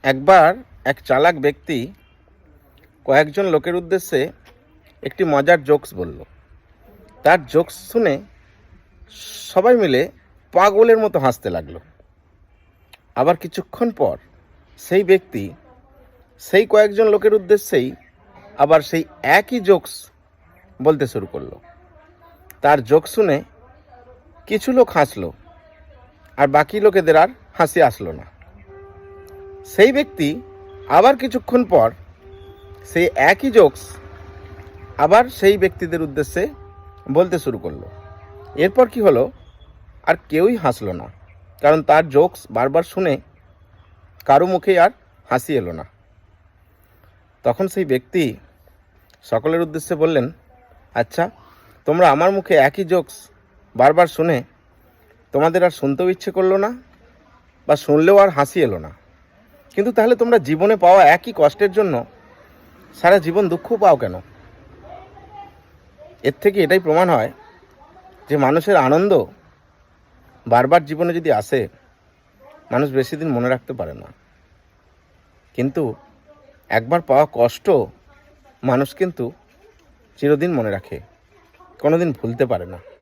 একবার এক চালাক ব্যক্তি কয়েকজন লোকের উদ্দেশ্যে একটি মজার জোকস বলল। তার জোকস শুনে সবাই মিলে পাগলের মতো হাসতে লাগলো। আবার কিছুক্ষণ পর সেই ব্যক্তি সেই কয়েকজন লোকের উদ্দেশ্যেই আবার সেই একই জোকস বলতে শুরু করলো। তার জোক শুনে কিছু লোক হাসলো, আর বাকি লোকেদের আর হাসি আসলো না। সেই ব্যক্তি আবার কিছুক্ষণ পর সেই একই জোকস আবার সেই ব্যক্তিদের উদ্দেশ্যে বলতে শুরু করলো। এরপর কি হলো, আর কেউই হাসলো না, কারণ তার জোকস বারবার শুনে কারো মুখে আর হাসি এলো না। তখন সেই ব্যক্তি সকলের উদ্দেশ্যে বললেন, আচ্ছা, তোমরা আমার মুখে একই জোকস বারবার শুনে তোমাদের আর শুনতেও ইচ্ছে করলো না, বা শুনলেও আর হাসি এলো না, কিন্তু তাহলে তোমরা জীবনে পাওয়া একই কষ্টের জন্য সারা জীবন দুঃখ পাও কেন? এর থেকে এটাই প্রমাণ হয় যে মানুষের আনন্দ বারবার জীবনে যদি আসে, মানুষ বেশি দিন মনে রাখতে পারে না, কিন্তু একবার পাওয়া কষ্ট মানুষ কিন্তু চিরদিন মনে রাখে, কোনোদিন ভুলতে পারে না।